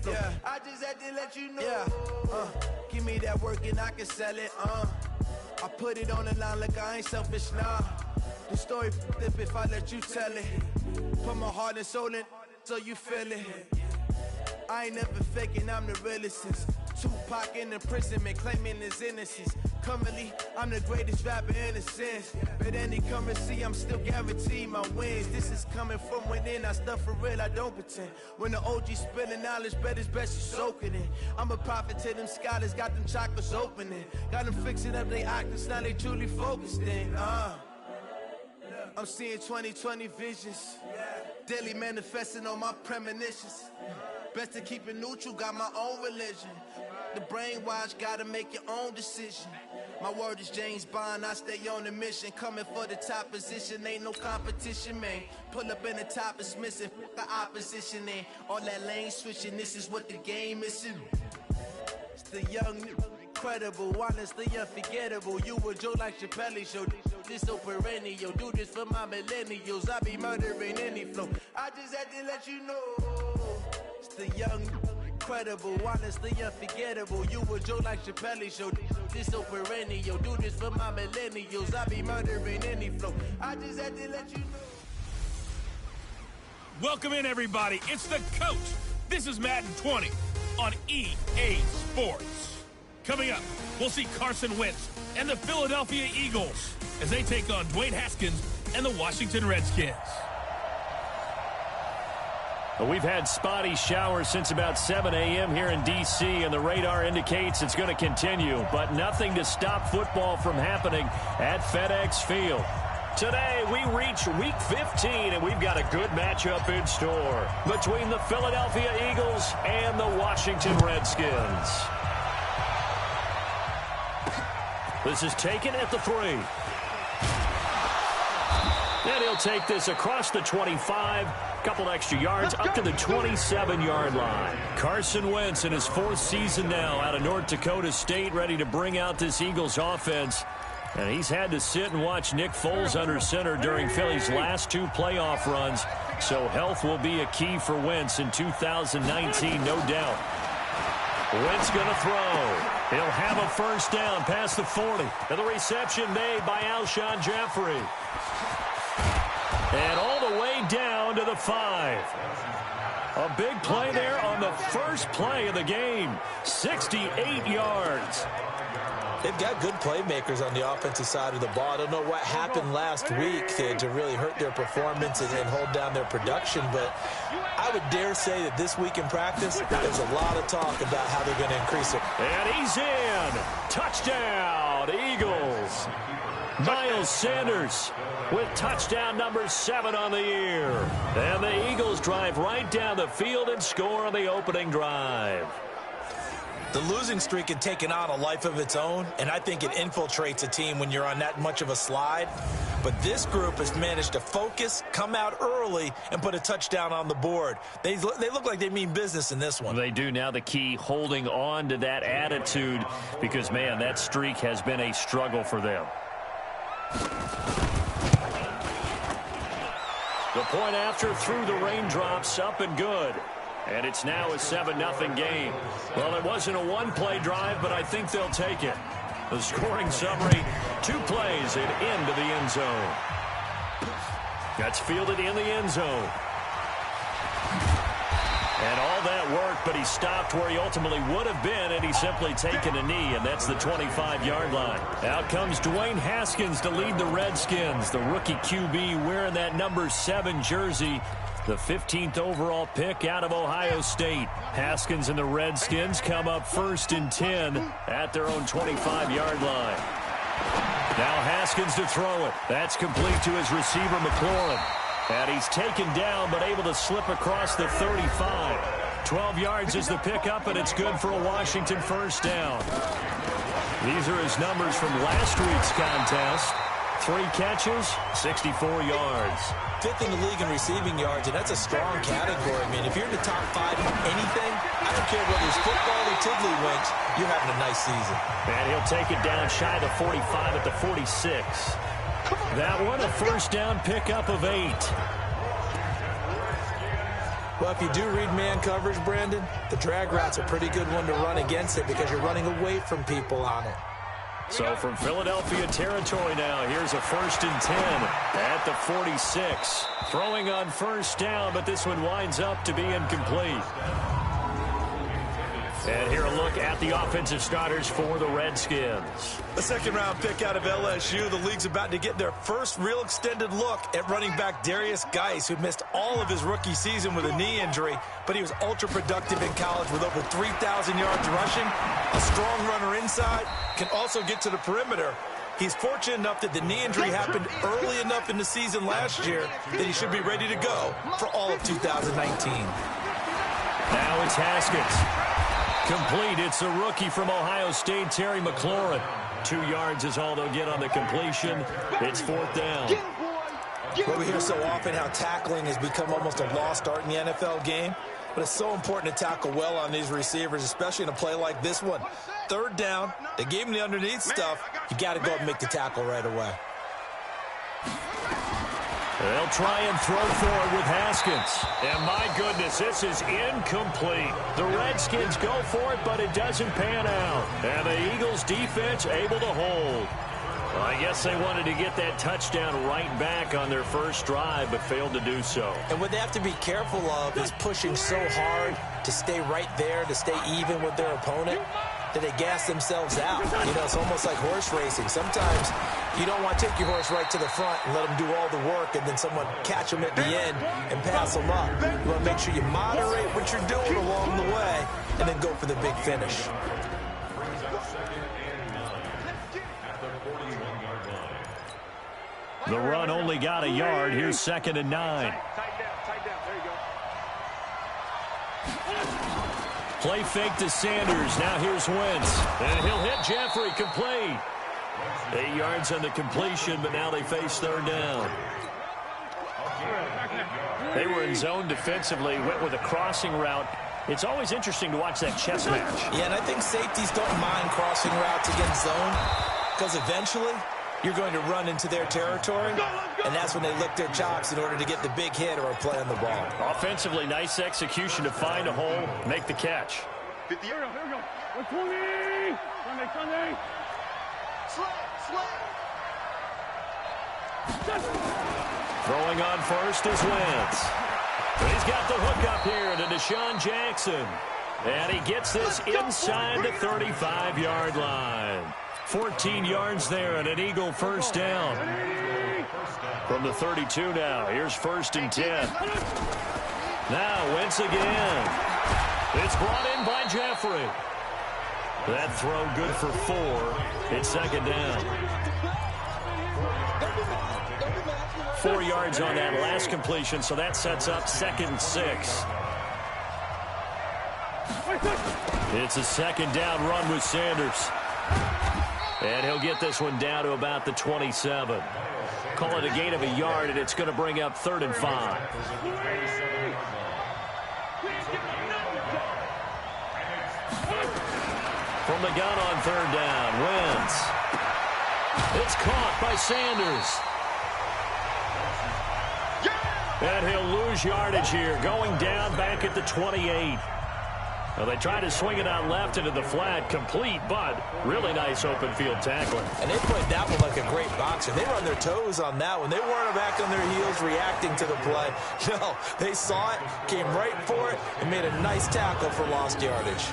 flow. Yeah. I just had to let you know. Yeah. Give me that work and I can sell it. I put it on the line like I ain't selfish, nah. The story flip if I let you tell it. Put my heart and soul in so you feel it. I ain't never faking, I'm the realest since Tupac in imprisonment, claiming his innocence. Currently, I'm the greatest rapper in a sense. But any currency, I'm still guaranteed my wins. This is coming from within, I stuff for real, I don't pretend. When the OG spilling knowledge, bet it's best you soak it in. I'm a prophet to them scholars, got them chakras opening. Got them fixing up they octaves, now they truly focused in. I'm seeing 2020 visions. Daily manifesting on my premonitions. Best to keep it neutral, got my own religion. The brainwash, gotta make your own decision. My word is James Bond, I stay on the mission. Coming for the top position, ain't no competition, man. Pull up in the top, it's missing, the opposition ain't. All that lane switching, this is what the game is. It's the young, incredible, honestly unforgettable. You a Joe like Chappelle show. This so perennial, do this for my millennials. I be murdering any flow. I just had to let you know. It's the young, incredible, honestly unforgettable. You a Joe like Chappelle show. This so perennial, do this for my millennials. I be murdering any flow. I just had to let you know. Welcome in, everybody. It's the coach. This is Madden 20 on EA Sports. Coming up, we'll see Carson Wentz and the Philadelphia Eagles as they take on Dwayne Haskins and the Washington Redskins. Well, we've had spotty showers since about 7 a.m. here in D.C., and the radar indicates it's going to continue, but nothing to stop football from happening at FedEx Field. Today, we reach Week 15, and we've got a good matchup in store between the Philadelphia Eagles and the Washington Redskins. This is taken at the 3. And he'll take this across the 25. Couple extra yards up to the 27-yard line. Carson Wentz in his 4th season now out of North Dakota State, ready to bring out this Eagles offense. And he's had to sit and watch Nick Foles under center during Philly's last 2 playoff runs. So health will be a key for Wentz in 2019, no doubt. Wentz going to throw. He'll have a first down past the 40. And the reception made by Alshon Jeffrey. And all the way down to the 5. A big play there on the first play of the game. 68 yards. They've got good playmakers on the offensive side of the ball. I don't know what happened last week to really hurt their performance and hold down their production, but I would dare say that this week in practice, there's a lot of talk about how they're going to increase it. And he's in. Touchdown, Eagles. Miles Sanders with touchdown number 7 on the year. And the Eagles drive right down the field and score on the opening drive. The losing streak had taken on a life of its own, and I think it infiltrates a team when you're on that much of a slide. But this group has managed to focus, come out early, and put a touchdown on the board. They look like they mean business in this one. They do. Now the key, holding on to that attitude, because, man, that streak has been a struggle for them. The point after through the raindrops, up and good. And it's now a 7-0 game. Well, it wasn't a one-play drive, but I think they'll take it. The scoring summary, 2 plays and into the end zone. That's fielded in the end zone. And all that worked, but he stopped where he ultimately would have been, and he's simply taken a knee, and that's the 25-yard line. Out comes Dwayne Haskins to lead the Redskins. The rookie QB wearing that number 7 jersey. The 15th overall pick out of Ohio State. Haskins and the Redskins come up 1st and 10 at their own 25-yard line. Now Haskins to throw it. That's complete to his receiver, McLaurin. And he's taken down, but able to slip across the 35. 12 yards is the pickup, and it's good for a Washington first down. These are his numbers from last week's contest. 3 catches, 64 yards. 5th in the league in receiving yards, and that's a strong category. I mean, if you're in the top 5 in anything, I don't care whether it's football or tiddlywinks, you're having a nice season. And he'll take it down shy of the 45 at the 46. That one, a first down pickup of 8. Well, if you do read man coverage, Brandon, the drag route's a pretty good one to run against it because you're running away from people on it. So from Philadelphia territory now, here's a 1st and 10 at the 46. Throwing on first down, but this one winds up to be incomplete. And here a look at the offensive starters for the Redskins. A second-round pick out of LSU. The league's about to get their first real extended look at running back Darius Geis, who missed all of his rookie season with a knee injury, but he was ultra-productive in college with over 3,000 yards rushing, a strong runner inside, can also get to the perimeter. He's fortunate enough that the knee injury happened early enough in the season last year that he should be ready to go for all of 2019. Now it's Haskins. Complete. It's a rookie from Ohio State, Terry McLaurin. 2 yards is all they'll get on the completion. It's 4th down. Well, we hear so often how tackling has become almost a lost art in the NFL game, but it's so important to tackle well on these receivers, especially in a play like this one. 3rd down, they gave him the underneath stuff. You got to go and make the tackle right away. They'll try and throw forward with Haskins. And my goodness, this is incomplete. The Redskins go for it, but it doesn't pan out. And the Eagles defense able to hold. Well, I guess they wanted to get that touchdown right back on their first drive, but failed to do so. And what they have to be careful of is pushing so hard to stay right there, to stay even with their opponent, that they gas themselves out. You know, it's almost like horse racing. Sometimes you don't want to take your horse right to the front and let them do all the work and then someone catch them at the end and pass them up. You want to make sure you moderate what you're doing along the way and then go for the big finish. The run only got a yard. Here's 2nd and 9. Play fake to Sanders. Now here's Wentz. And he'll hit Jeffrey. Complete. 8 yards on the completion, but now they face 3rd down. They were in zone defensively, went with a crossing route. It's always interesting to watch that chess match. Yeah, and I think safeties don't mind crossing routes against zone because eventually you're going to run into their territory, and that's when they lick their chops in order to get the big hit or a play on the ball. Offensively, nice execution to find a hole, make the catch. Throwing on first is Wentz. He's got the hook up here to Deshaun Jackson. And he gets this inside the 35-yard line. 14 yards there and an Eagle first down. From the 32 now, here's 1st and 10. Now Wentz again. It's brought in by Jeffrey. That throw good for 4. It's 2nd down. 4 yards on that last completion, so that sets up 2nd and 6. It's a 2nd down run with Sanders. And he'll get this one down to about the 27. Call it a gain of a yard, and it's going to bring up 3rd and 5. From the gun on 3rd down, Wentz. It's caught by Sanders. And he'll lose yardage here, going down back at the 28. Well, they tried to swing it out left into the flat, complete, but really nice open field tackling. And they played that one like a great boxer. They were on their toes on that one. They weren't back on their heels reacting to the play. No, they saw it, came right for it, and made a nice tackle for lost yardage.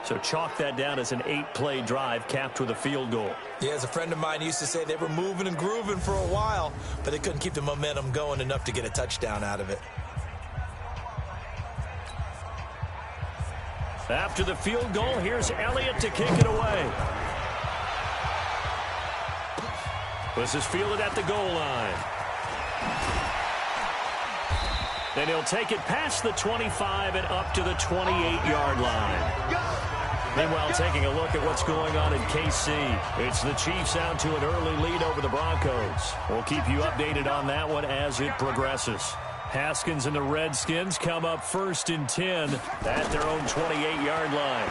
So chalk that down as an 8-play drive capped with a field goal. Yeah, as a friend of mine used to say, they were moving and grooving for a while, but they couldn't keep the momentum going enough to get a touchdown out of it. After the field goal, here's Elliott to kick it away. This is fielded at the goal line. And he'll take it past the 25 and up to the 28-yard line. Meanwhile, taking a look at what's going on in KC. It's the Chiefs out to an early lead over the Broncos. We'll keep you updated on that one as it progresses. Haskins and the Redskins come up 1st and 10 at their own 28-yard line.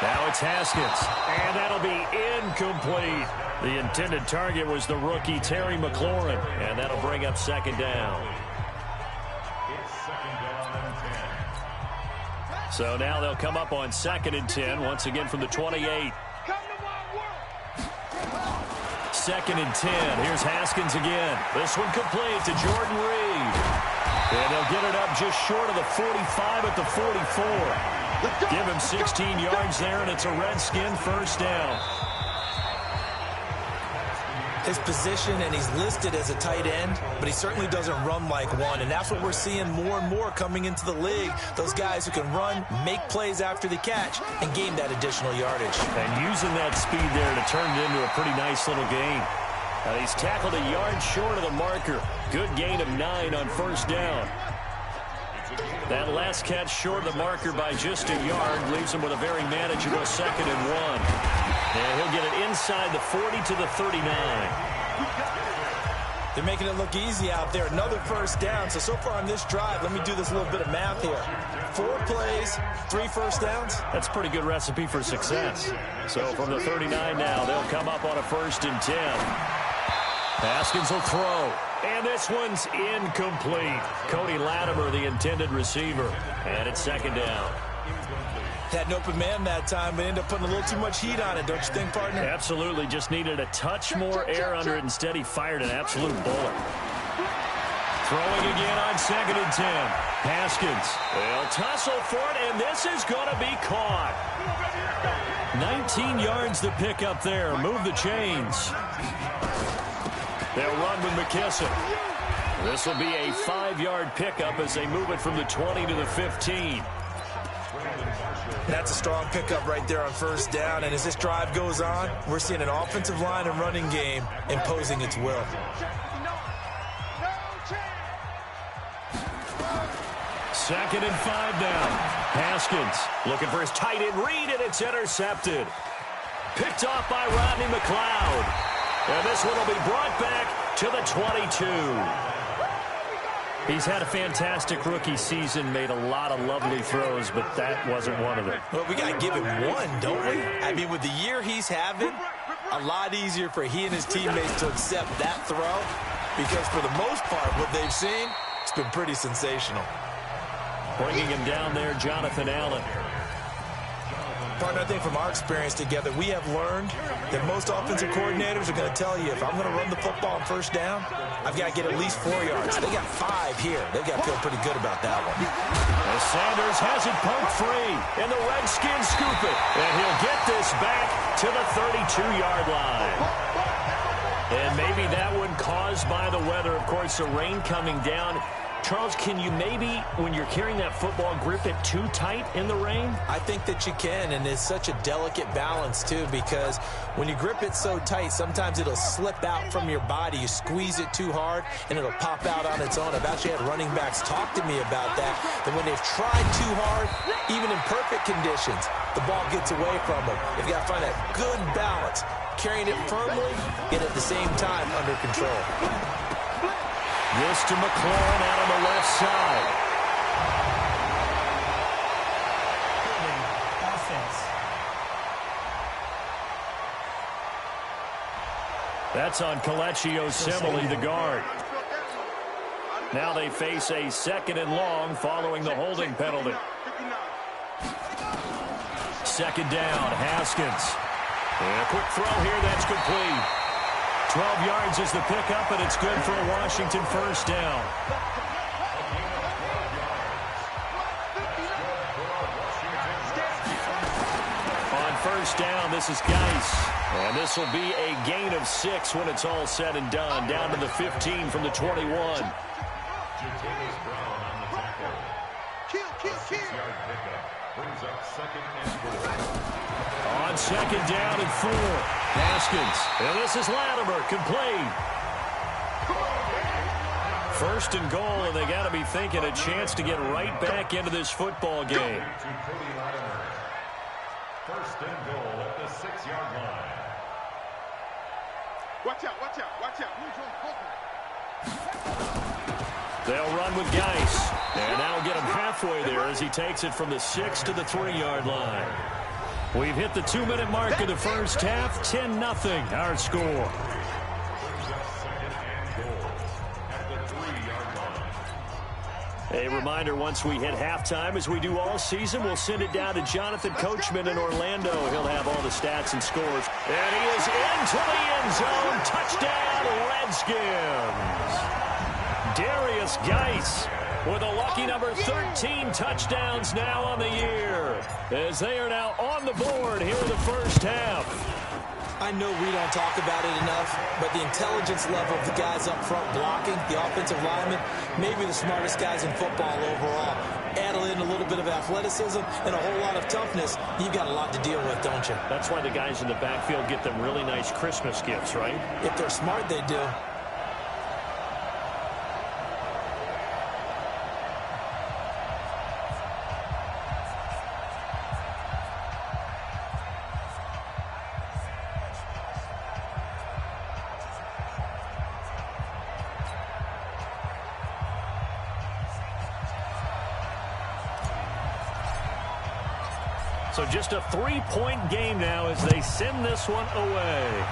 Now it's Haskins, and that'll be incomplete. The intended target was the rookie Terry McLaurin, and that'll bring up 2nd down. So now they'll come up on 2nd and 10, once again from the 28. 2nd and 10. Here's Haskins again. This one complete to Jordan Reed. And they'll get it up just short of the 45 at the 44. Give him 16 yards there, and it's a Redskin first down. His position, and he's listed as a tight end, but he certainly doesn't run like one, and that's what we're seeing more and more coming into the league. Those guys who can run, make plays after the catch, and gain that additional yardage. And using that speed there to turn it into a pretty nice little gain. Now he's tackled a yard short of the marker. Good gain of 9 on first down. That last catch short of the marker by just a yard leaves him with a very manageable 2nd and 1. And he'll get it inside the 40 to the 39. They're making it look easy out there. Another first down. So far on this drive, let me do this little bit of math here. 4 plays, 3 first downs. That's a pretty good recipe for success. So from the 39 now, they'll come up on a 1st and 10. Haskins will throw. And this one's incomplete. Cody Latimer, the intended receiver. And it's 2nd down. Had an open man that time, but ended up putting a little too much heat on it, don't you think, partner? Absolutely. Just needed a touch more air under it. Instead, he fired an absolute bullet. Throwing again on 2nd and 10. Haskins. They'll tussle for it, and this is going to be caught. 19 yards to pick up there. Move the chains. They'll run with McKissick. This will be a 5-yard pickup as they move it from the 20 to the 15. That's a strong pickup right there on first down, and as this drive goes on, we're seeing an offensive line and running game imposing its will. Second and 5 down. Haskins looking for his tight end read, and it's intercepted. Picked off by Rodney McLeod. And this one will be brought back to the 22. He's had a fantastic rookie season, made a lot of lovely throws, but that wasn't one of them. Well, we got to give him one, don't we? I mean, with the year he's having, a lot easier for he and his teammates to accept that throw because for the most part, what they've seen, it's been pretty sensational. Bringing him down there, Jonathan Allen. Partner, I think from our experience together, we have learned that most offensive coordinators are going to tell you, if I'm going to run the football on first down, I've got to get at least 4 yards. They got 5 here. They've got to feel pretty good about that one. As Sanders has it poked free, and the Redskins scoop it. And he'll get this back to the 32-yard line. And maybe that one caused by the weather. Of course, the rain coming down. Charles, can you maybe, when you're carrying that football, grip it too tight in the rain? I think that you can, and it's such a delicate balance, too, because when you grip it so tight, sometimes it'll slip out from your body. You squeeze it too hard, and it'll pop out on its own. I've actually had running backs talk to me about that when they've tried too hard, even in perfect conditions, the ball gets away from them. You've got to find that good balance, carrying it firmly, and at the same time under control. This to McLaurin out on the left side. That's on Kelechi Osemele, the guard. Now they face a 2nd and long following the holding penalty. 2nd down, Haskins. And a quick throw here, that's complete. 12 yards is the pickup, and it's good for a Washington first down. On first down, this is Geis. And this will be a gain of 6 when it's all said and done. Down to the 15 from the 21. On 2nd down and 4. Haskins. And this is Latimer, complete. 1st and goal, and they got to be thinking a chance to get right back into this football game. 1st and goal at the 6-yard line. Watch out, watch out, watch out. They'll run with Geis. And that'll get him halfway there as he takes it from the 6 to the 3-yard line. We've hit the 2-minute mark of the first half. 10-0 our score. A reminder, once we hit halftime, as we do all season, we'll send it down to Jonathan Coachman in Orlando. He'll have all the stats and scores. And he is into the end zone. Touchdown, Redskins. Darius Geis with a lucky number 13 touchdowns now on the year, as they are now on the board here in the first half. I know we don't talk about it enough, but the intelligence level of the guys up front blocking, the offensive linemen, maybe the smartest guys in football overall. Add in a little bit of athleticism and a whole lot of toughness, you've got a lot to deal with, don't you? That's why the guys in the backfield get them really nice Christmas gifts, right? If they're smart, they do. So just a 3-point game now as they send this one away.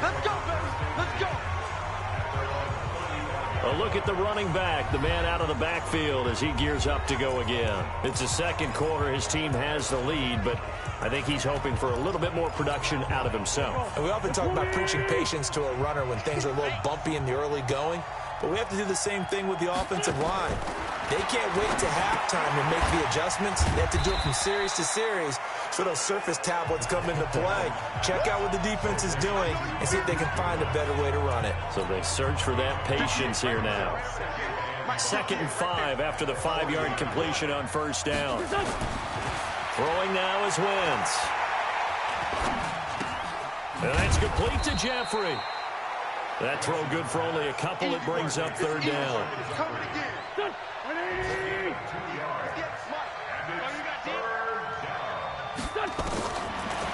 Let's go, baby. Let's go. A look at the running back, the man out of the backfield as he gears up to go again. It's the second quarter. His team has the lead, but I think he's hoping for a little bit more production out of himself. And we often talk about preaching patience to a runner when things are a little bumpy in the early going, but we have to do the same thing with the offensive line. They can't wait to halftime to make the adjustments. They have to do it from series to series so those surface tablets come into play. Check out what the defense is doing and see if they can find a better way to run it. So they search for that patience here now. 2nd and 5 after the 5-yard completion on first down. Throwing now is Wentz. And that's complete to Jeffrey. That throw good for only a couple. It brings up 3rd down.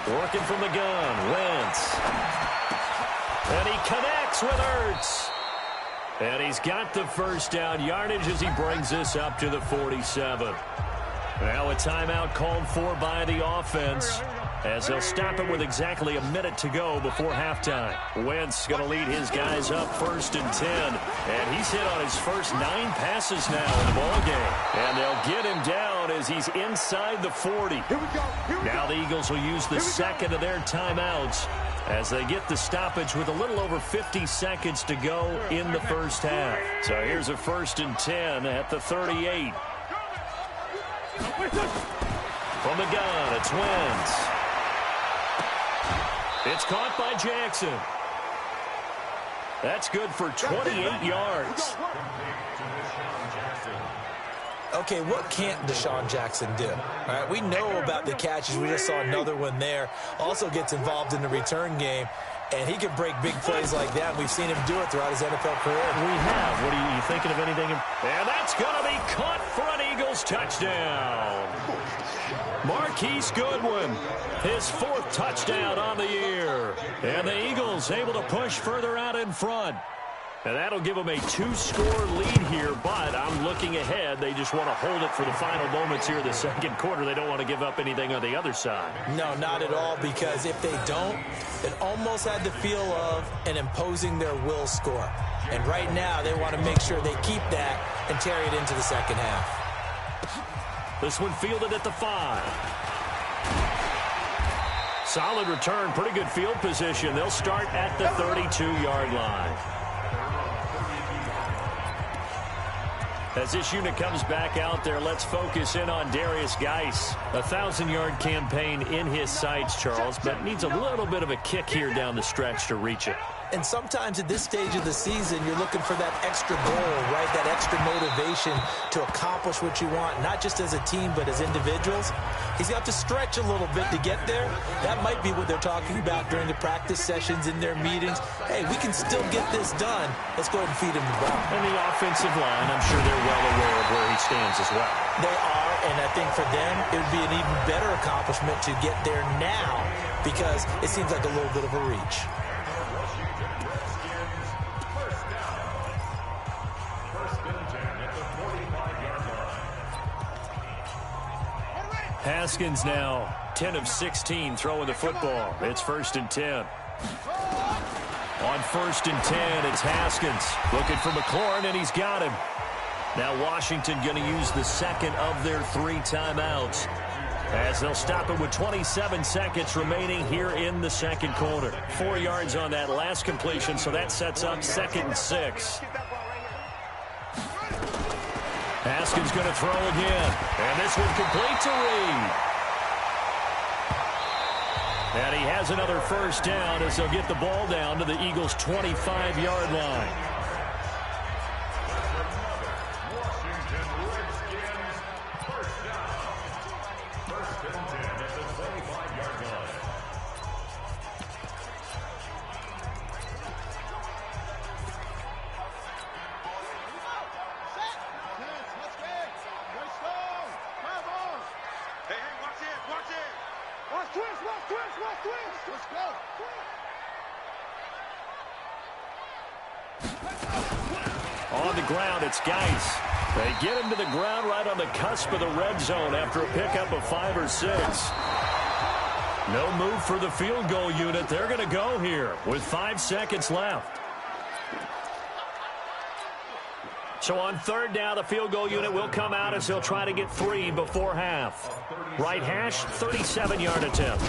Working from the gun, Wentz. And he connects with Ertz. And he's got the first down yardage as he brings this up to the 47. Now a timeout called for by the offense, as they'll stop it with exactly a minute to go before halftime. Wentz going to lead his guys up 1st and 10. And he's hit on his first 9 passes now in the ballgame. And they'll get him down as he's inside the 40. Now the Eagles will use the second of their timeouts as they get the stoppage with a little over 50 seconds to go in the first half. So here's a 1st and 10 at the 38. From the gun, it's Wentz. It's caught by Jackson. That's good for 28 yards. Okay, what can't Deshaun Jackson do? All right, we know about the catches. We just saw another one there. Also gets involved in the return game, and he can break big plays like that. We've seen him do it throughout his NFL career. We have. What are you thinking of anything? And that's going to be caught for an Eagles touchdown. Marquise Goodwin, his 4th touchdown on the year. And the Eagles able to push further out in front. And that'll give them a 2-score lead here, but I'm looking ahead. They just want to hold it for the final moments here in the 2nd quarter. They don't want to give up anything on the other side. No, not at all, because if they don't, it almost had the feel of an imposing their will score. And right now, they want to make sure they keep that and carry it into the second half. This one fielded at the 5. Solid return, pretty good field position. They'll start at the 32-yard line. As this unit comes back out there, let's focus in on Darius Geis. A 1,000-yard campaign in his sights, Charles, but needs a little bit of a kick here down the stretch to reach it. And sometimes at this stage of the season, you're looking for that extra goal, right? That extra motivation to accomplish what you want, not just as a team, but as individuals. He's got to stretch a little bit to get there. That might be what they're talking about during the practice sessions, in their meetings. Hey, we can still get this done. Let's go ahead and feed him the ball. And the offensive line, I'm sure they're well aware of where he stands as well. They are, and I think for them, it would be an even better accomplishment to get there now, because it seems like a little bit of a reach. Haskins now 10 of 16 throwing the football. It's 1st and 10. On 1st and 10, it's Haskins. Looking for McLaurin, and he's got him. Now Washington going to use the second of their 3 timeouts, as they'll stop it with 27 seconds remaining here in the second quarter. 4 yards on that last completion, so that sets up 2nd and 6. Haskins going to throw again, and this one complete to Reed. And he has another first down as they'll get the ball down to the Eagles' 25-yard line. On the ground, it's Geis. They get him to the ground right on the cusp of the red zone after a pickup of 5 or 6. No move for the field goal unit. They're going to go here with 5 seconds left. So on 3rd down, the field goal unit will come out as they'll try to get 3 before half. Right hash, 37-yard attempt.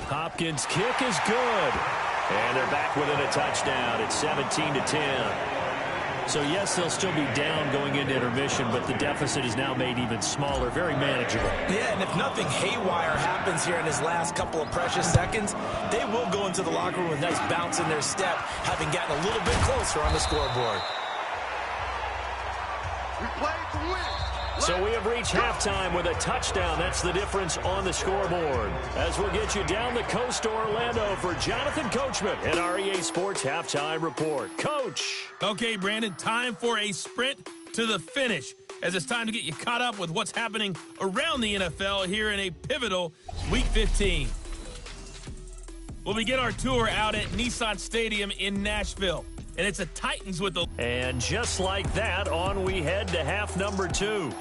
Hopkins' kick is good. And they're back within a touchdown. It's 17-10. So, yes, they'll still be down going into intermission, but the deficit is now made even smaller, very manageable. Yeah, and if nothing haywire happens here in his last couple of precious seconds, they will go into the locker room with a nice bounce in their step, having gotten a little bit closer on the scoreboard. We play to win. So we have reached halftime with a touchdown. That's the difference on the scoreboard. As we'll get you down the coast to Orlando for Jonathan Coachman at our EA Sports Halftime Report. Coach. Okay, Brandon, time for a sprint to the finish, as it's time to get you caught up with what's happening around the NFL here in a pivotal Week 15. We'll begin our tour out at Nissan Stadium in Nashville. And it's the Titans with the... And just like that, on we head to half number 2.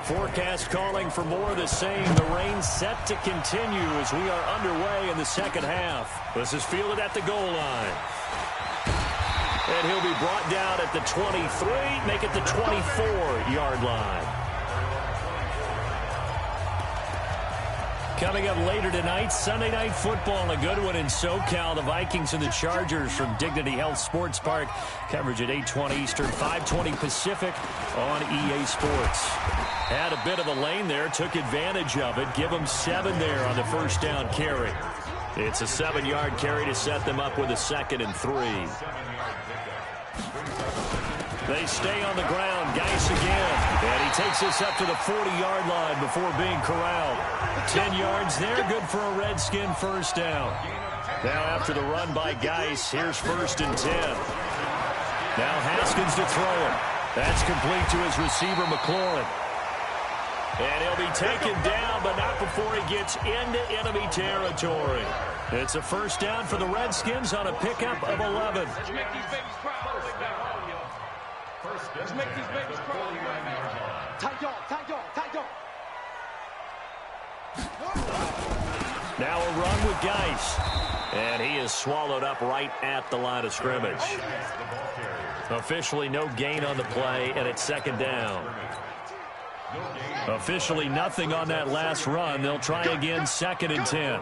Forecast calling for more of the same. The rain set to continue as we are underway in the second half. This is fielded at the goal line. And he'll be brought down at the 23, make it the 24-yard line. Coming up later tonight, Sunday Night Football, a good one in SoCal. The Vikings and the Chargers from Dignity Health Sports Park. Coverage at 8:20 Eastern, 5:20 Pacific on EA Sports. Had a bit of a lane there, took advantage of it. Give them 7 there on the first down carry. It's a 7-yard carry to set them up with a 2nd and 3. They stay on the ground. Geis again. And he takes this up to the 40-yard line before being corralled. 10 yards there. Good for a Redskin first down. Now after the run by Geis, here's 1st and 10. Now Haskins to throw it. That's complete to his receiver, McLaurin. And he'll be taken down, but not before he gets into enemy territory. It's a first down for the Redskins on a pickup of 11. Let's make these babies cry all the way back home, yo. Let's make these babies cry all the way back home. Tight dog, tight dog, tight dog. Now a run with Geis. And he is swallowed up right at the line of scrimmage. Officially no gain on the play, and it's 2nd down. Officially nothing on that last run. They'll try again, 2nd and 10.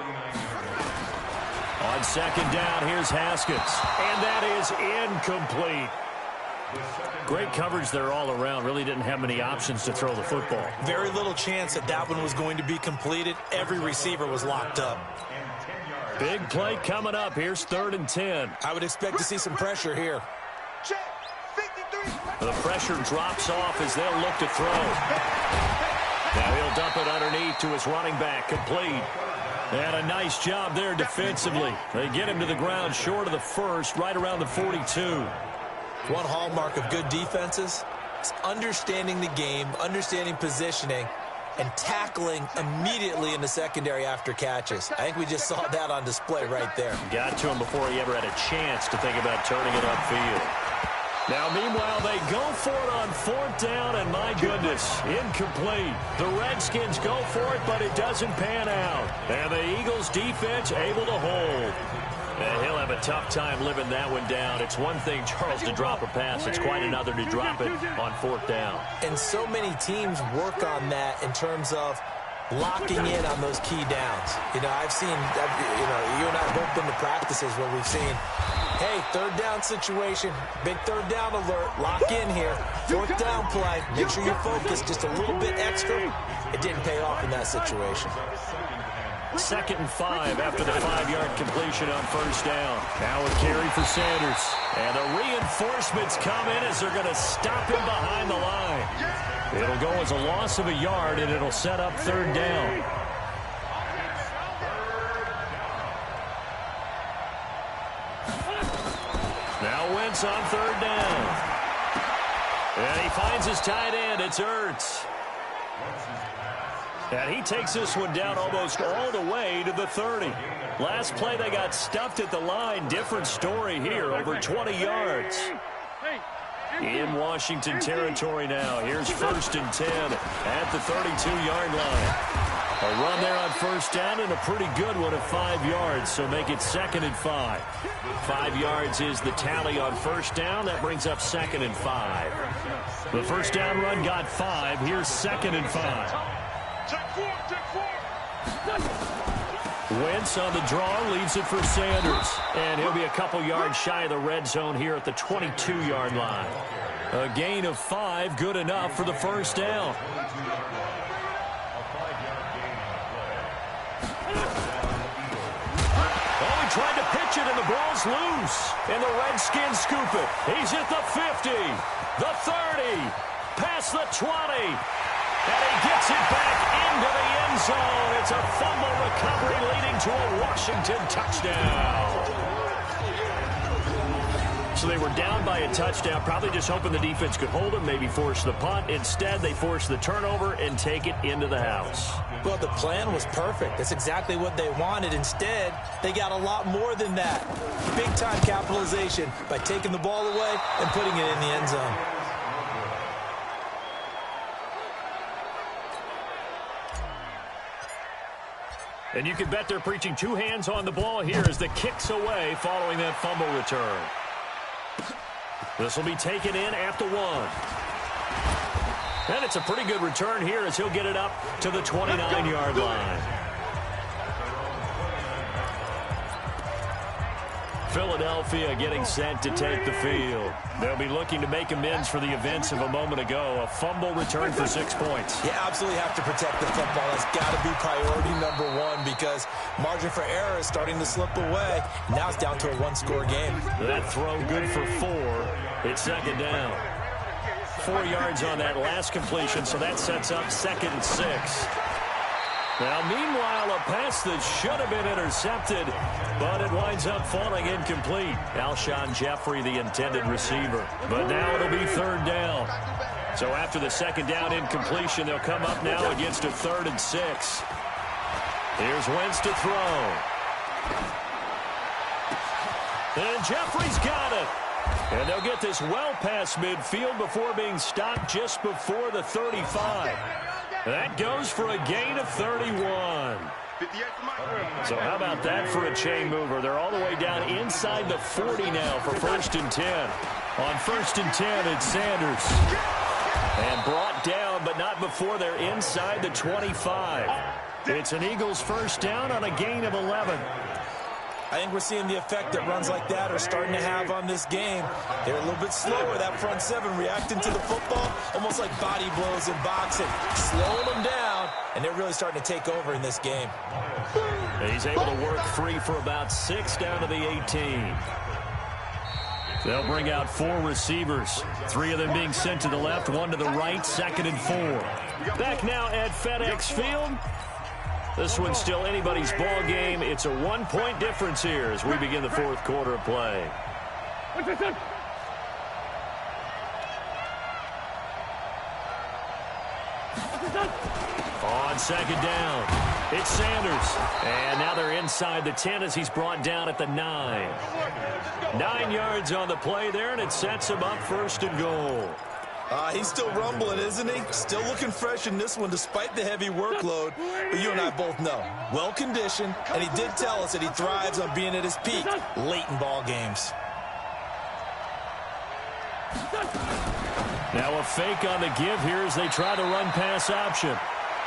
On 2nd down, here's Haskins. And that is incomplete. Great coverage there all around. Really didn't have many options to throw the football. Very little chance that one was going to be completed. Every receiver was locked up. Big play coming up. Here's 3rd and 10. I would expect to see some pressure here. Check. 53. The pressure drops off as they'll look to throw. Now he'll dump it underneath to his running back. Complete. And a nice job there defensively. They get him to the ground short of the 1st, right around the 42. One hallmark of good defenses is understanding the game, understanding positioning, and tackling immediately in the secondary after catches. I think we just saw that on display right there. Got to him before he ever had a chance to think about turning it upfield. Now, meanwhile, they go for it on 4th down, and my goodness, incomplete. The Redskins go for it, but it doesn't pan out. And the Eagles' defense able to hold. And he'll have a tough time living that one down. It's one thing, Charles, to drop a pass. It's quite another to drop it on 4th down. And so many teams work on that in terms of locking in on those key downs. I've seen, you and I have both been to practices where we've seen, hey, 3rd down situation, big 3rd down alert, lock in here, 4th down play, make sure you're focused just a little bit extra. It didn't pay off in that situation. 2nd and 5 after the 5-yard completion on 1st down. Now a carry for Sanders. And the reinforcements come in as they're going to stop him behind the line. It'll go as a loss of a yard, and it'll set up 3rd down. Now Wentz on 3rd down. And he finds his tight end. It's Ertz. And he takes this one down almost all the way to the 30. Last play, they got stuffed at the line. Different story here, over 20 yards. In Washington territory now. Here's 1st and 10 at the 32-yard line. A run there on 1st down and a pretty good one at 5 yards, so make it 2nd and 5. 5 yards is the tally on 1st down. That brings up 2nd and 5. The 1st down run got 5. Here's 2nd and 5. Wentz on the draw, leaves it for Sanders. And he'll be a couple yards shy of the red zone here at the 22-yard line. A gain of 5, good enough for the 1st down. Oh, he tried to pitch it, and the ball's loose. And the Redskins scoop it. He's at the 50, the 30, past the 20. And he gets it back into the end zone. It's a fumble recovery leading to a Washington touchdown. So they were down by a touchdown, probably just hoping the defense could hold them, maybe force the punt. Instead, they force the turnover and take it into the house. Well, the plan was perfect. That's exactly what they wanted. Instead, they got a lot more than that. Big-time capitalization by taking the ball away and putting it in the end zone. And you can bet they're preaching 2 hands on the ball here as the kick's away following that fumble return. This will be taken in at the 1. And it's a pretty good return here as he'll get it up to the 29-yard line. Philadelphia getting set to take the field. They'll be looking to make amends for the events of a moment ago. A fumble return for 6 points. You absolutely have to protect the football. That's got to be priority number 1 because margin for error is starting to slip away. Now it's down to a 1-score game. That throw good for 4. It's 2nd down. 4 yards on that last completion, so that sets up 2nd and 6. Now, meanwhile, a pass that should have been intercepted, but it winds up falling incomplete. Alshon Jeffrey, the intended receiver. But now it'll be 3rd down. So after the 2nd down incompletion, they'll come up now against a 3rd and 6. Here's Wentz to throw. And Jeffrey's got it. And they'll get this well past midfield before being stopped just before the 35. That goes for a gain of 31. So how about that for a chain mover? They're all the way down inside the 40 now for 1st and 10. On 1st and 10, it's Sanders. And brought down, but not before they're inside the 25. It's an Eagles 1st down on a gain of 11. I think we're seeing the effect that runs like that are starting to have on this game. They're a little bit slower, that front 7, reacting to the football, almost like body blows in boxing, slowing them down, and they're really starting to take over in this game. And he's able to work free for about 6 down to the 18. They'll bring out 4 receivers, 3 of them being sent to the left, 1 to the right, 2nd and 4. Back now at FedEx Field. This one's still anybody's ball game. It's a 1-point difference here as we begin the 4th quarter of play. On 2nd down. It's Sanders. And now they're inside the 10 as he's brought down at the 9. 9 yards on the play there, and it sets him up 1st and goal. He's still rumbling, isn't he? Still looking fresh in this one despite the heavy workload. But you and I both know, well-conditioned, and he did tell us that he thrives on being at his peak late in ball games. Now a fake on the give here as they try to run pass option.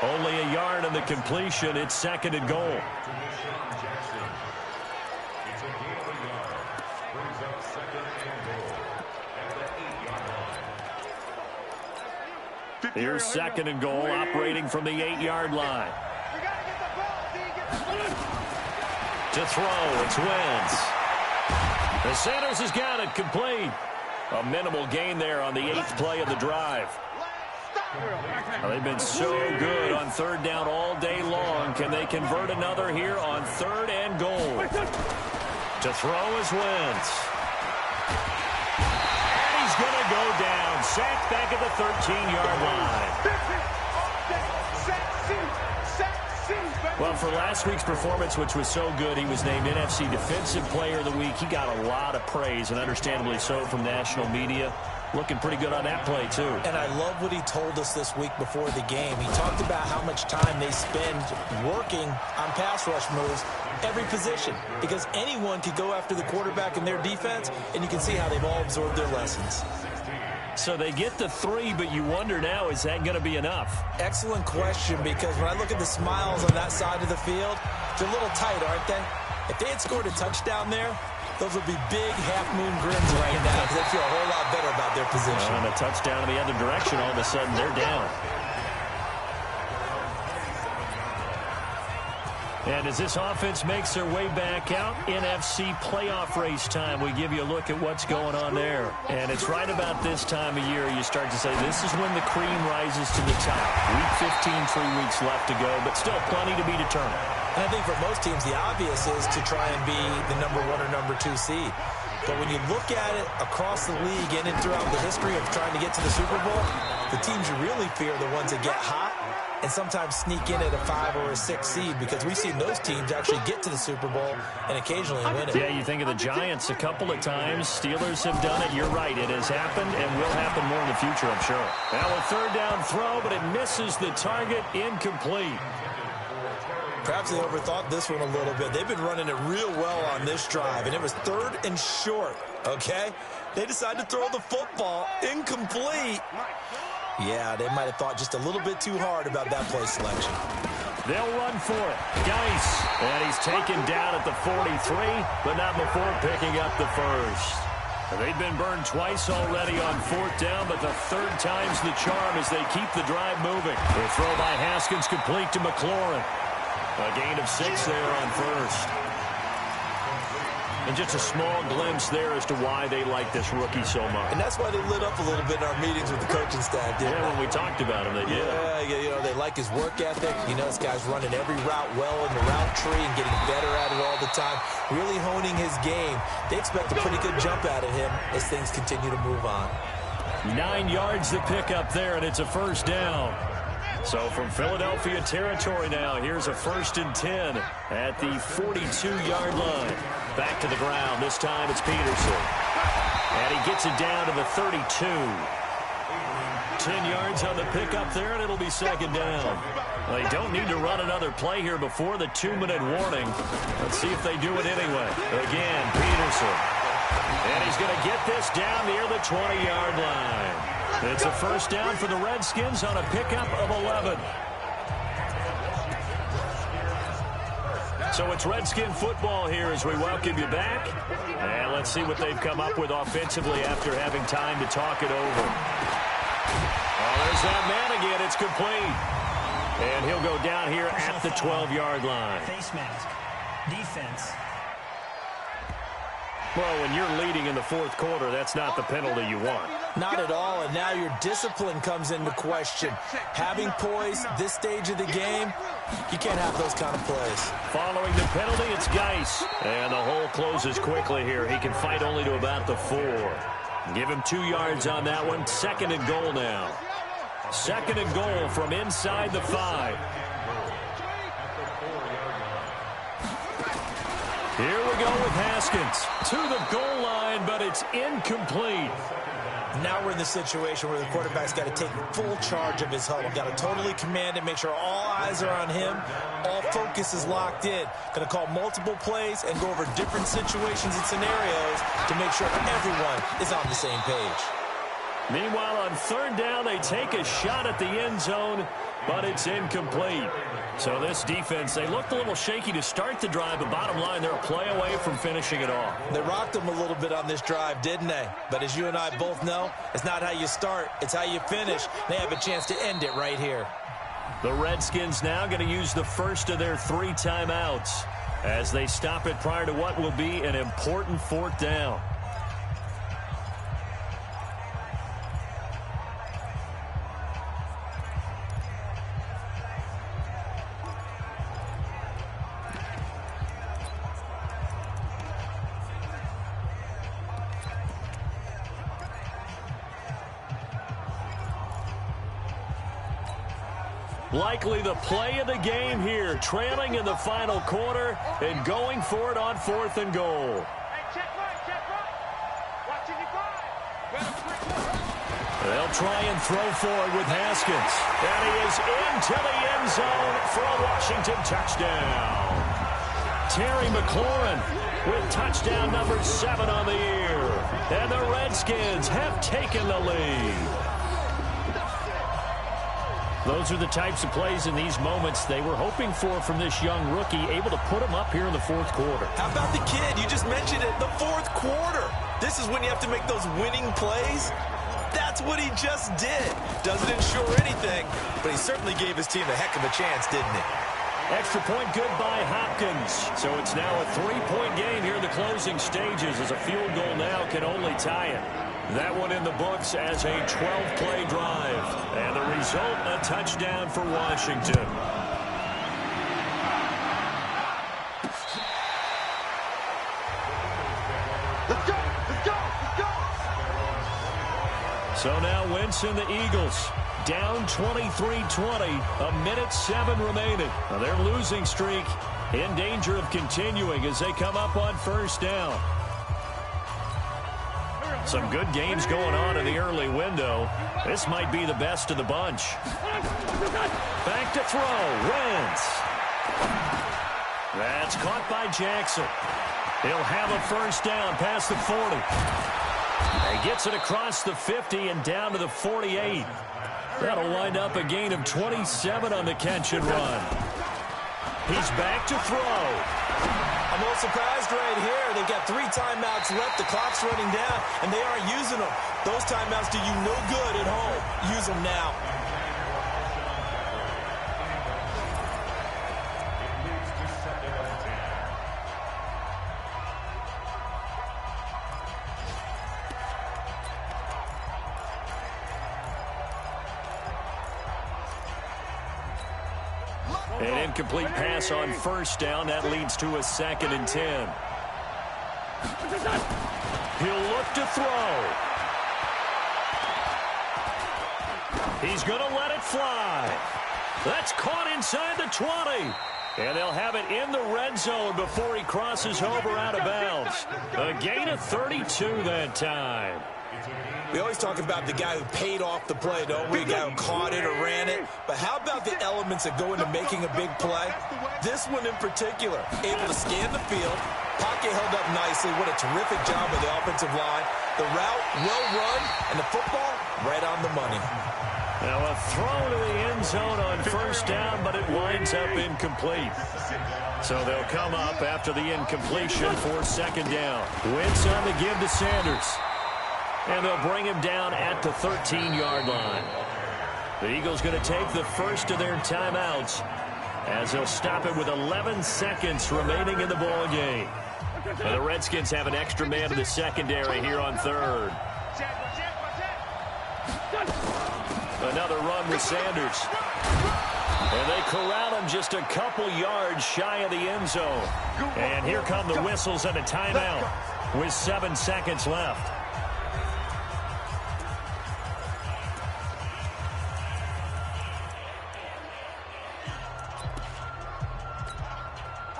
Only a yard on the completion. It's 2nd and goal. Here's 2nd and goal, operating from the 8-yard line. To throw, it's Wentz. The Sanders has got it, complete. A minimal gain there on the 8th play of the drive. Well, they've been so good on 3rd down all day long. Can they convert another here on 3rd and goal? To throw is Wentz. And he's going to go down. Sacked back at the 13-yard line. Well, for last week's performance, which was so good, he was named NFC Defensive Player of the Week. He got a lot of praise, and understandably so, from national media. Looking pretty good on that play, too. And I love what he told us this week before the game. He talked about how much time they spend working on pass rush moves, every position, because anyone could go after the quarterback in their defense, and you can see how they've all absorbed their lessons. So they get the 3, but you wonder now, is that going to be enough? Excellent question, because when I look at the smiles on that side of the field, they're a little tight, aren't they? If they had scored a touchdown there, those would be big half-moon grins right now because they feel a whole lot better about their position. And a touchdown in the other direction, all of a sudden they're down. And as this offense makes their way back out, NFC playoff race time, we give you a look at what's going on there. And it's right about this time of year you start to say this is when the cream rises to the top. Week 15, 3 weeks left to go, but still plenty to be determined. And I think for most teams, the obvious is to try and be the number 1 or number 2 seed. But when you look at it across the league and throughout the history of trying to get to the Super Bowl, the teams you really fear are the ones that get hot and sometimes sneak in at a 5 or a 6 seed, because we've seen those teams actually get to the Super Bowl and occasionally win it. Yeah, you think of the Giants a couple of times. Steelers have done it. You're right. It has happened and will happen more in the future, I'm sure. Now a 3rd down throw, but it misses the target. Incomplete. Perhaps they overthought this one a little bit. They've been running it real well on this drive, and it was 3rd and short, okay? They decided to throw the football. Incomplete. Yeah, they might have thought just a little bit too hard about that play selection. They'll run for it. Geis, and he's taken down at the 43, but not before picking up the 1st. They've been burned twice already on 4th down, but the 3rd time's the charm as they keep the drive moving. The throw by Haskins complete to McLaurin. A gain of 6 there on 1st. And just a small glimpse there as to why they like this rookie so much. And that's why they lit up a little bit in our meetings with the coaching staff, didn't when we talked about him, they did. Yeah, you know, they like his work ethic. You know, this guy's running every route well in the route tree and getting better at it all the time, really honing his game. They expect a pretty good jump out of him as things continue to move on. 9 yards to pick up there, and it's a 1st down. So from Philadelphia territory now, here's a 1st and 10 at the 42-yard line. Back to the ground. This time it's Peterson. And he gets it down to the 32. 10 yards on the pickup there, and it'll be 2nd down. Well, they don't need to run another play here before the 2-minute warning. Let's see if they do it anyway. Again, Peterson. And he's going to get this down near the 20-yard line. It's a 1st down for the Redskins on a pickup of 11. So it's Redskin football here as we welcome you back. And let's see what they've come up with offensively after having time to talk it over. Oh, there's that man again. It's complete. And he'll go down here at the 12-yard line. Face mask. Defense. Well, when you're leading in the 4th quarter, that's not the penalty you want. Not at all, and now your discipline comes into question. Having poise this stage of the game, you can't have those kind of plays. Following the penalty, it's Geis. And the hole closes quickly here. He can fight only to about the 4. Give him 2 yards on that one. 2nd and goal now. 2nd and goal from inside the 5. Here we go with Haskins to the goal line, but it's incomplete. Now we're in the situation where the quarterback's got to take full charge of his huddle. Got to totally command it, make sure all eyes are on him. All focus is locked in. Going to call multiple plays and go over different situations and scenarios to make sure everyone is on the same page. Meanwhile, on third down, they take a shot at the end zone, but it's incomplete. So this defense, they looked a little shaky to start the drive, but bottom line, they're a play away from finishing it off. They rocked them a little bit on this drive, didn't they? But as you and I both know, it's not how you start, it's how you finish. They have a chance to end it right here. The Redskins now going to use the first of their 3 timeouts as they stop it prior to what will be an important 4th down. Likely the play of the game here, trailing in the final quarter and going for it on 4th and goal. They'll try and throw forward with Haskins. And he is into the end zone for a Washington touchdown. Terry McLaurin with touchdown number 7 on the year. And the Redskins have taken the lead. Those are the types of plays in these moments they were hoping for from this young rookie, able to put him up here in the 4th quarter. How about the kid? You just mentioned it, the 4th quarter. This is when you have to make those winning plays. That's what he just did. Doesn't ensure anything, but he certainly gave his team a heck of a chance, didn't he? Extra point good by Hopkins. So it's now a 3-point game here in the closing stages as a field goal now can only tie it. That one in the books as a 12-play drive. And the result, a touchdown for Washington. Let's go! Let's go! Let's go! So now Wentz and the Eagles down 23-20, a minute 7 remaining. Now their losing streak in danger of continuing as they come up on 1st down. Some good games going on in the early window. This might be the best of the bunch. Back to throw. Wentz. That's caught by Jackson. He'll have a 1st down past the 40. He gets it across the 50 and down to the 48. That'll wind up a gain of 27 on the catch and run. He's back to throw. I'm a little surprised right here. They've got 3 timeouts left. The clock's running down, and they aren't using them. Those timeouts do you no good at home. Use them now. An incomplete pass on 1st down. That leads to a 2nd and 10. He'll look to throw. He's going to let it fly. That's caught inside the 20. And they'll have it in the red zone before he crosses over out of bounds. A gain of 32 that time. We always talk about the guy who paid off the play, don't we? The guy who caught it or ran it. But how about the elements that go into making a big play? This one in particular, able to scan the field. Pocket held up nicely. What a terrific job by the offensive line. The route, well run, and the football, right on the money. Now a throw to the end zone on 1st down, but it winds up incomplete. So they'll come up after the incompletion for 2nd down. Wentz on the give to Sanders. And they'll bring him down at the 13-yard line. The Eagles going to take the first of their timeouts as they'll stop it with 11 seconds remaining in the ball game. And the Redskins have an extra man in the secondary here on 3rd. Another run with Sanders. And they corral him just a couple yards shy of the end zone. And here come the whistles and a timeout with 7 seconds left.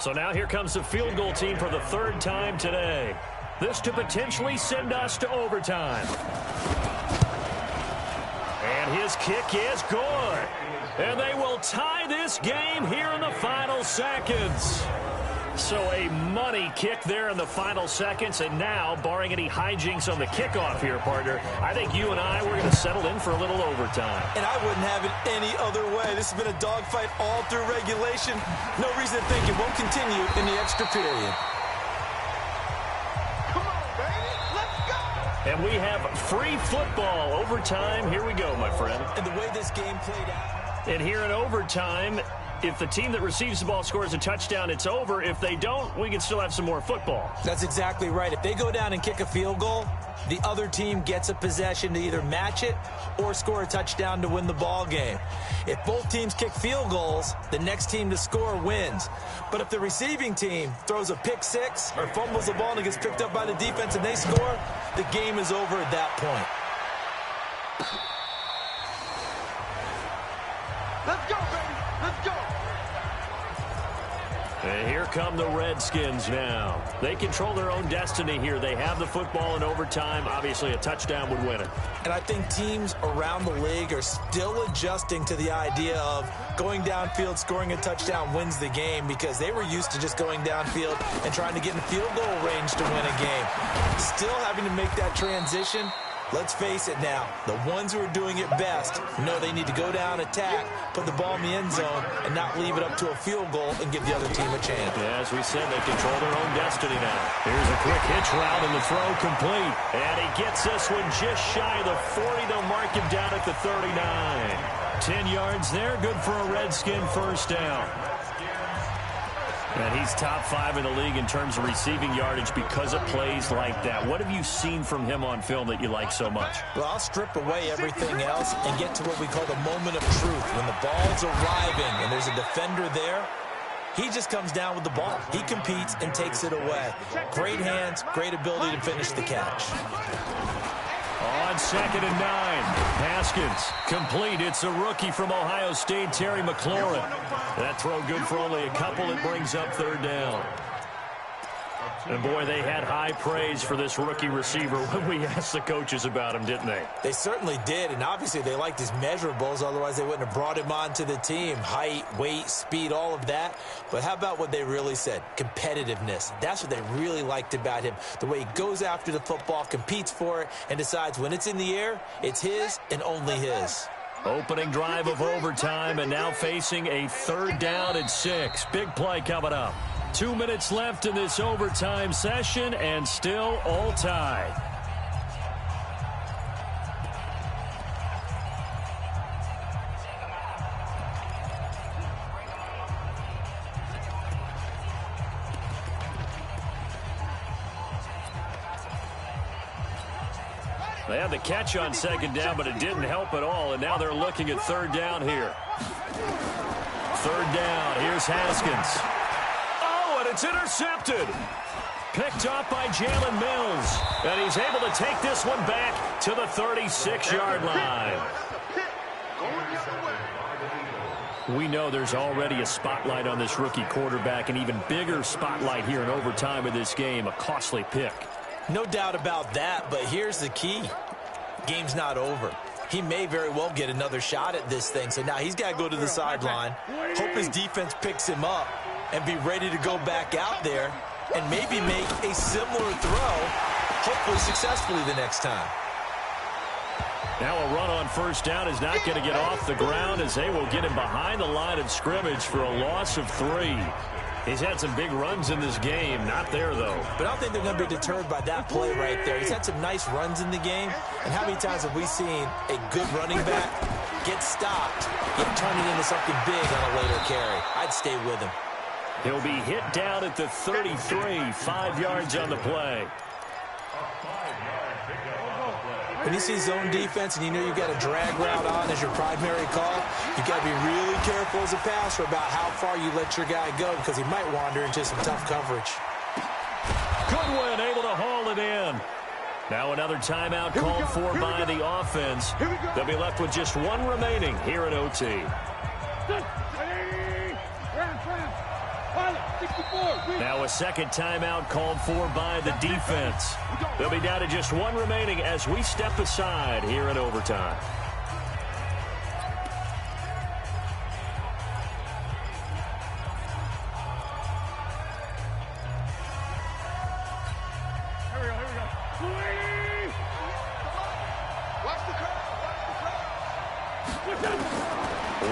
So now here comes the field goal team for the third time today. This to potentially send us to overtime. And his kick is good. And they will tie this game here in the final seconds. So a money kick there in the final seconds. And now, barring any hijinks on the kickoff here, partner, I think you and I, we're going to settle in for a little overtime. And I wouldn't have it any other way. This has been a dogfight all through regulation. No reason to think it won't continue in the extra period. Come on, baby. Let's go. And we have free football. Overtime. Here we go, my friend. And the way this game played out. And here in overtime, if the team that receives the ball scores a touchdown, it's over. If they don't, we can still have some more football. That's exactly right. If they go down and kick a field goal, the other team gets a possession to either match it or score a touchdown to win the ball game. If both teams kick field goals, the next team to score wins. But if the receiving team throws a pick six or fumbles the ball and it gets picked up by the defense and they score, the game is over at that point. Let's go, baby. Let's go. And here come the Redskins now. They control their own destiny here. They have the football in overtime. Obviously, a touchdown would win it. And I think teams around the league are still adjusting to the idea of going downfield, scoring a touchdown wins the game, because they were used to just going downfield and trying to get in field goal range to win a game. Still having to make that transition. Let's face it now, the ones who are doing it best know they need to go down, attack, put the ball in the end zone, and not leave it up to a field goal and give the other team a chance. Yeah, as we said, they control their own destiny now. Here's a quick hitch route and the throw complete. And he gets this one just shy of the 40. They'll mark him down at the 39. 10 yards there, good for a Redskin first down. And he's top 5 in the league in terms of receiving yardage because of plays like that. What have you seen from him on film that you like so much? Well, I'll strip away everything else and get to what we call the moment of truth. When the ball's arriving and there's a defender there, he just comes down with the ball. He competes and takes it away. Great hands, great ability to finish the catch. On 2nd and 9, Haskins complete. It's a rookie from Ohio State, Terry McLaurin. That throw good for only a couple. It brings up 3rd down. And boy, they had high praise for this rookie receiver when we asked the coaches about him, didn't they? They certainly did, and obviously they liked his measurables, otherwise they wouldn't have brought him onto the team. Height, weight, speed, all of that. But how about what they really said? Competitiveness. That's what they really liked about him. The way he goes after the football, competes for it, and decides when it's in the air, it's his and only his. Opening drive of overtime, and now facing a 3rd down and 6. Big play coming up. 2 minutes left in this overtime session, and still all tied. They had the catch on 2nd down, but it didn't help at all, and now they're looking at 3rd down here. 3rd down, here's Haskins. It's intercepted. Picked off by Jalen Mills. And he's able to take this one back to the 36-yard line. We know there's already a spotlight on this rookie quarterback, an even bigger spotlight here in overtime of this game. A costly pick. No doubt about that, but here's the key. Game's not over. He may very well get another shot at this thing, so now he's got to go to the sideline, hope his defense picks him up, and be ready to go back out there and maybe make a similar throw, hopefully successfully the next time. Now a run on 1st down is not going to get off the ground as they will get him behind the line of scrimmage for a loss of 3. He's had some big runs in this game. Not there, though. But I don't think they're going to be deterred by that play right there. He's had some nice runs in the game. And how many times have we seen a good running back get stopped, yet turn it into something big on a later carry? I'd stay with him. He'll be hit down at the 33, 5 yards on the play. When you see zone defense and you know you've got a drag route on as your primary call, you've got to be really careful as a passer about how far you let your guy go, because he might wander into some tough coverage. Goodwin able to haul it in. Now another timeout called for by the offense. They'll be left with just 1 remaining here at OT. Now a second timeout called for by the defense. They'll be down to just one remaining as we step aside here in overtime.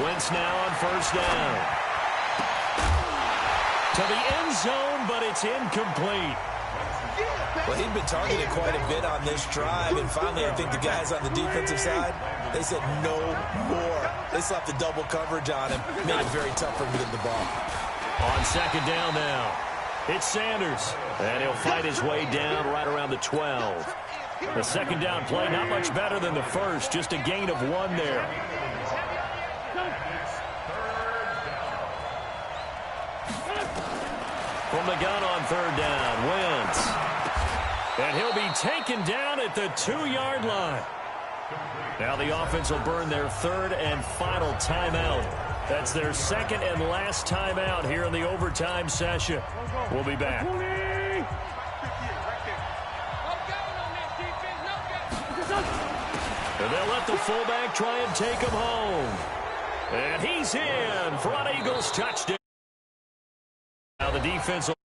Wentz now on first down. To the end zone, but it's incomplete. Well, he'd been targeted quite a bit on this drive, and finally I think the guys on the defensive side, they said no more. They slapped the double coverage on him, made it very tough for him to get the ball. On second down now, it's Sanders, and he'll fight his way down right around the 12. The second down play, not much better than the first, just a gain of 1 there. From the gun on third down, Wentz. And he'll be taken down at the 2-yard line. Now the offense will burn their third and final timeout. That's their second and last timeout here in the overtime session. We'll be back. And they'll let the fullback try and take him home. And he's in for an Eagles touchdown. Now the defense will